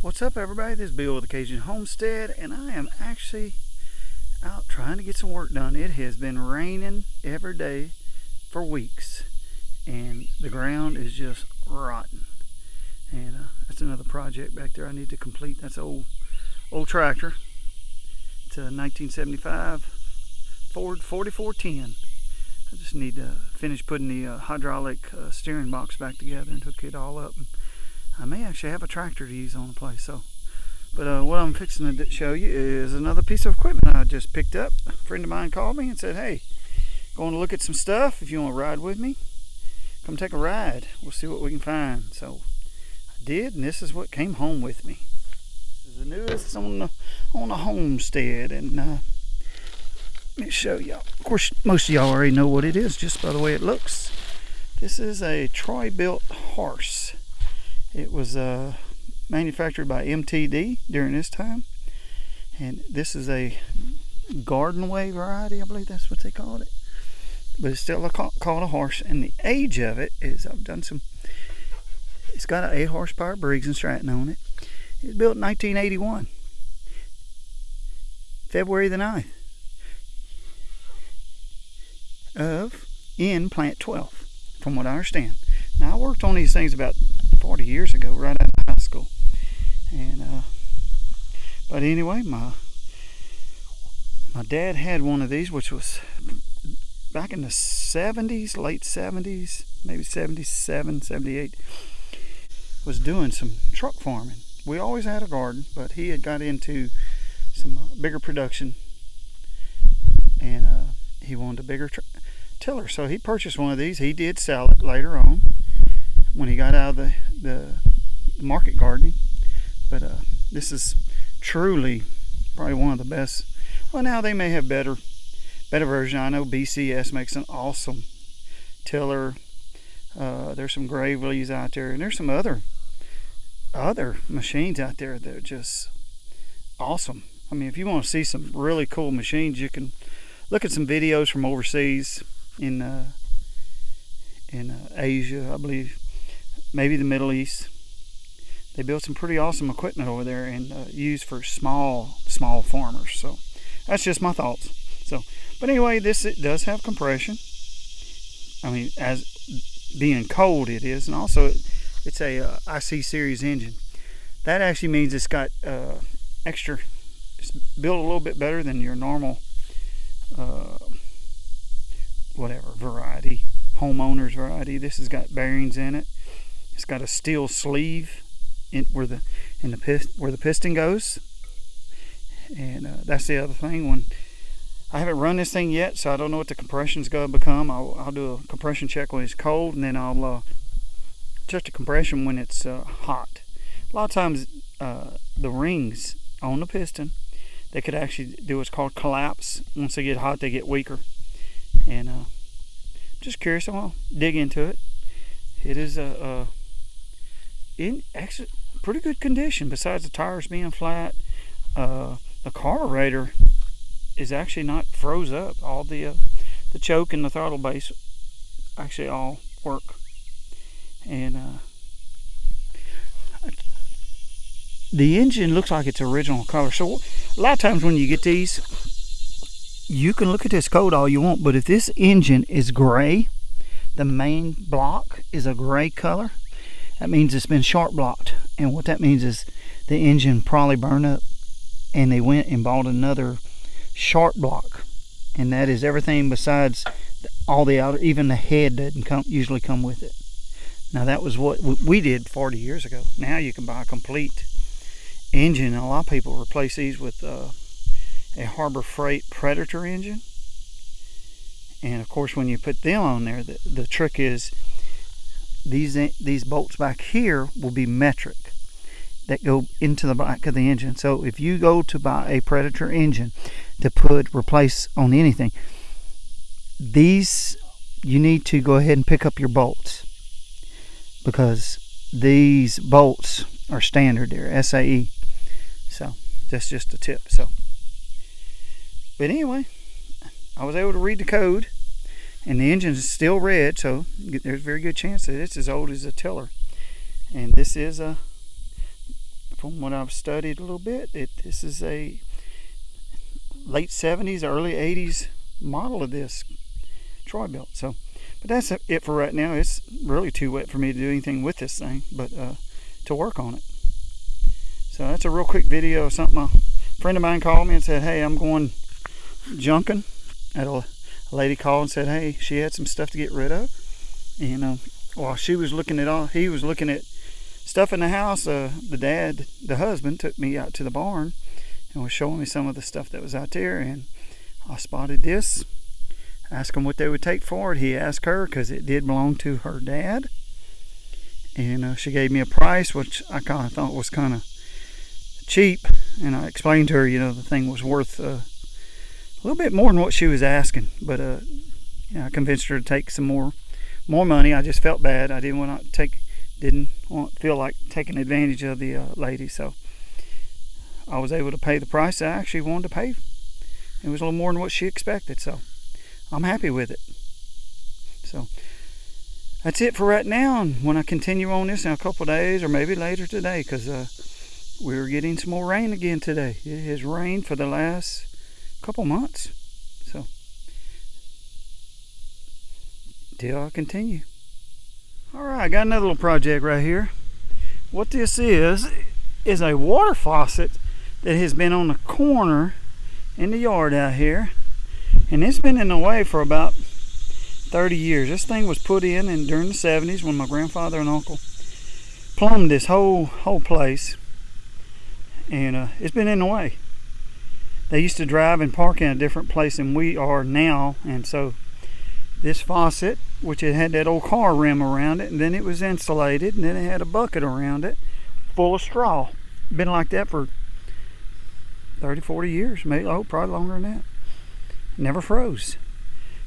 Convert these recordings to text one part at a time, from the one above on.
What's up, everybody? This is Bill with the Cajun Homestead, and I am actually out trying to get some work done. It has been raining every day for weeks, and the ground is just rotten. And that's another project back there I need to complete. That's an old tractor. It's a 1975 Ford 4410. I just need to finish putting the hydraulic steering box back together and hook it all up. I may actually have a tractor to use on the place. But what I'm fixing to show you is another piece of equipment I just picked up. A friend of mine called me and said, "Hey, going to look at some stuff. If you want to ride with me, come take a ride. We'll see what we can find." So I did, and this is what came home with me. This is the newest on the Homestead, and let me show y'all. Of course, most of y'all already know what it is just by the way it looks. This is a Troy-built horse. It was manufactured by MTD during this time, and this is a garden way variety. I believe that's what they called it, but it's still called a horse. And the age of it is, it's got an 8 horsepower Briggs and Stratton on it. It was built in 1981, February the 9th in plant 12, from what I understand. Now, I worked on these things about 40 years ago, right out of high school. And but anyway, my dad had one of these, which was back in the 70s, late 70s, maybe 77, 78. Was doing some truck farming. We always had a garden, but he had got into some bigger production, and he wanted a bigger tiller. So he purchased one of these. He did sell it later on when he got out of the market gardening. But this is truly probably one of the best. Well, now they may have better version. I know BCS makes an awesome tiller. There's some Gravely's out there, and there's some other machines out there that are just awesome. I mean, if you want to see some really cool machines, you can look at some videos from overseas in Asia, I believe, maybe the Middle East. They built some pretty awesome equipment over there, and used for small farmers. So that's just my thoughts. But anyway, it does have compression. I mean, as being cold it is, and also it's a IC series engine. That actually means it's got extra. It's built a little bit better than your normal whatever variety, homeowner's variety. This has got bearings in it. It's got a steel sleeve where the piston goes, and that's the other thing. When I haven't run this thing yet, so I don't know what the compression's going to become. I'll do a compression check when it's cold, and then I'll check the compression when it's hot. A lot of times the rings on the piston, they could actually do what's called collapse. Once they get hot, they get weaker. And just curious, I'll dig into it. It is in actually pretty good condition. Besides the tires being flat, the carburetor is actually not froze up. All the choke and the throttle base actually all work. And the engine looks like it's original color. So a lot of times when you get these, you can look at this code all you want, but if this engine is gray, the main block is a gray color, that means it's been sharp blocked. And what that means is the engine probably burned up, and they went and bought another sharp block, and that is everything besides all the outer. Even the head doesn't usually come with it. Now, that was what we did 40 years ago. Now you can buy a complete engine, and a lot of people replace these with a Harbor Freight Predator engine. And of course, when you put them on there, the trick is these bolts back here will be metric that go into the back of the engine. So if you go to buy a Predator engine to replace on anything, these, you need to go ahead and pick up your bolts, because these bolts are standard. They're SAE. So that's just a tip. But anyway, I was able to read the code, and the engine is still red, so there's a very good chance that it's as old as a tiller. And this is from what I've studied a little bit, this is a late 70s, early 80s model of this Troy built. So, but that's it for right now. It's really too wet for me to do anything with this thing, but to work on it. So that's a real quick video of something a friend of mine called me and said, hey, I'm going junking. A lady called and said, hey, she had some stuff to get rid of. And while he was looking at stuff in the house, the husband, took me out to the barn and was showing me some of the stuff that was out there. And I spotted this, asked him what they would take for it. He asked her because it did belong to her dad. And she gave me a price, which I kind of thought was kind of cheap. And I explained to her, the thing was worth a little bit more than what she was asking. But I convinced her to take some more money. I just felt bad. I didn't want to feel like taking advantage of the lady. So I was able to pay the price I actually wanted to pay. It was a little more than what she expected. So I'm happy with it. So that's it for right now. And when I continue on this in a couple of days, or maybe later today, because we're getting some more rain again today. It has rained for the last couple months. So till I continue. Alright, I got another little project right here. What this is a water faucet that has been on the corner in the yard out here. And it's been in the way for about 30 years. This thing was put in during the 70s when my grandfather and uncle plumbed this whole place. And it's been in the way. They used to drive and park in a different place than we are now. And so this faucet, which it had that old car rim around it, and then it was insulated, and then it had a bucket around it full of straw. Been like that for 30, 40 years, maybe, probably longer than that. Never froze.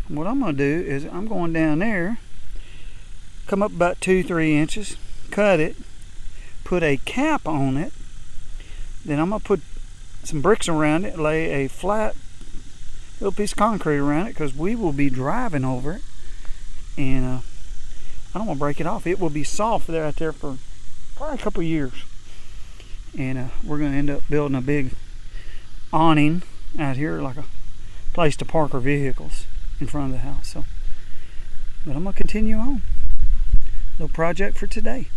And what I'm going to do is I'm going down there, come up about 2-3 inches, cut it, put a cap on it, then I'm going to put some bricks around it, lay a flat little piece of concrete around it, because we will be driving over it. And I don't want to break it off. It will be soft there out there for probably a couple of years. And we're going to end up building a big awning out here, like a place to park our vehicles in front of the house. So, but I'm going to continue on. Little project for today.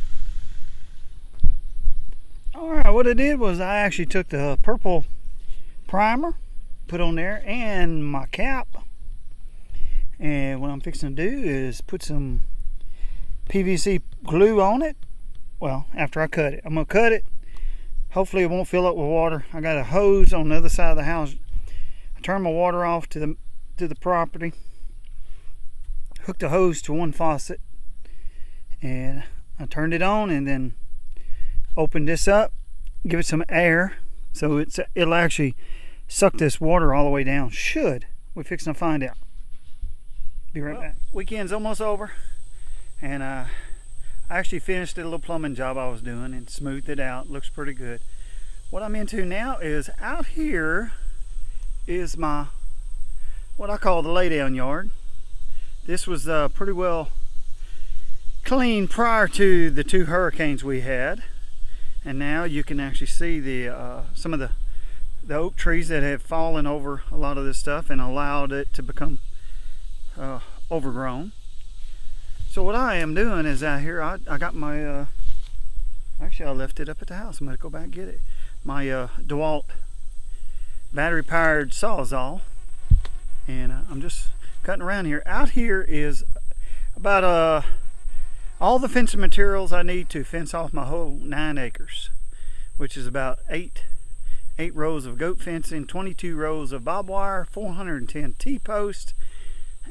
Alright, what I did was I actually took the purple primer, put on there, and my cap. And what I'm fixing to do is put some PVC glue on it. Well, after I cut it. I'm going to cut it. Hopefully it won't fill up with water. I got a hose on the other side of the house. I turned my water off to the property. Hooked the hose to one faucet. And I turned it on and then opened this up. Give it some air. So it'll actually suck this water all the way down. Should. We're fixing to find out. Be right back. Weekend's almost over, and I actually finished a little plumbing job I was doing and smoothed it out. Looks pretty good. What I'm into now is out here is my what I call the laydown yard. This was pretty well clean prior to the 2 hurricanes we had, and now you can actually see the some of the oak trees that have fallen over a lot of this stuff and allowed it to become overgrown. So what I am doing is out here, I got my actually I left it up at the house. I'm going to go back and get it. My DeWalt battery powered Sawzall, and I'm just cutting around here. Out here is about all the fencing materials I need to fence off my whole 9 acres, which is about 8 rows of goat fencing, 22 rows of barbed wire, 410 T-posts,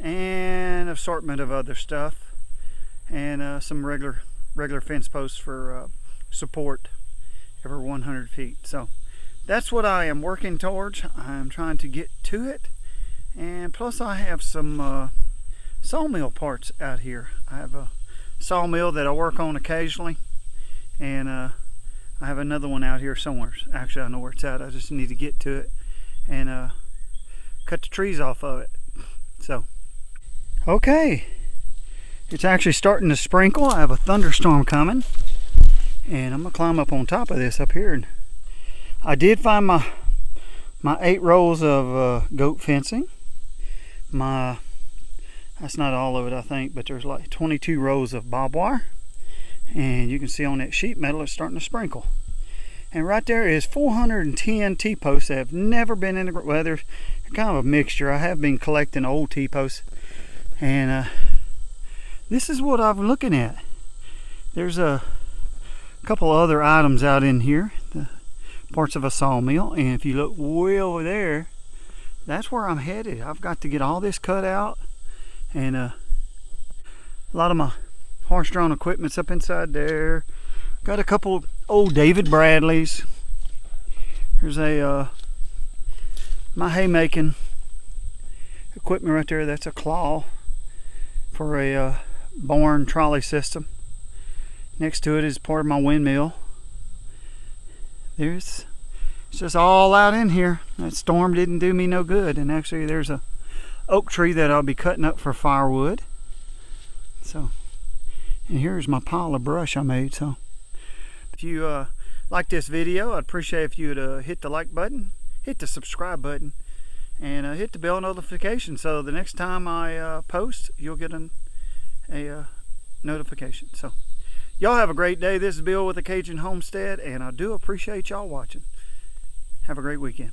and assortment of other stuff, and some regular fence posts for support every 100 feet. So that's what I am working towards. I'm trying to get to it, and plus I have some sawmill parts out here. I have a sawmill that I work on occasionally, and I have another one out here somewhere. Actually, I know where it's at. I just need to get to it and cut the trees off of it. So, okay, it's actually starting to sprinkle. I have a thunderstorm coming, And I'm gonna climb up on top of this up here. And I did find my 8 rows of goat fencing. That's not all of it, I think, but there's like 22 rows of barbed wire. And you can see on that sheet metal it's starting to sprinkle. And right there is 410 T-posts that have never been in the ground. Well, they're kind of a mixture. I have been collecting old T-posts. And this is what I'm looking at. There's a couple other items out in here, the parts of a sawmill. And if you look way over there, that's where I'm headed. I've got to get all this cut out. And a lot of my horse-drawn equipment's up inside there. Got a couple old David Bradleys. There's my haymaking equipment right there. That's a claw for a barn trolley system. Next to it is part of my windmill. It's just all out in here. That storm didn't do me no good. And actually there's a oak tree that I'll be cutting up for firewood. So, and here's my pile of brush I made. So if you like this video, I'd appreciate if you would hit the like button, hit the subscribe button, and hit the bell notification so the next time I post, you'll get a notification. So y'all have a great day. This is Bill with the Cajun Homestead, and I do appreciate y'all watching. Have a great weekend.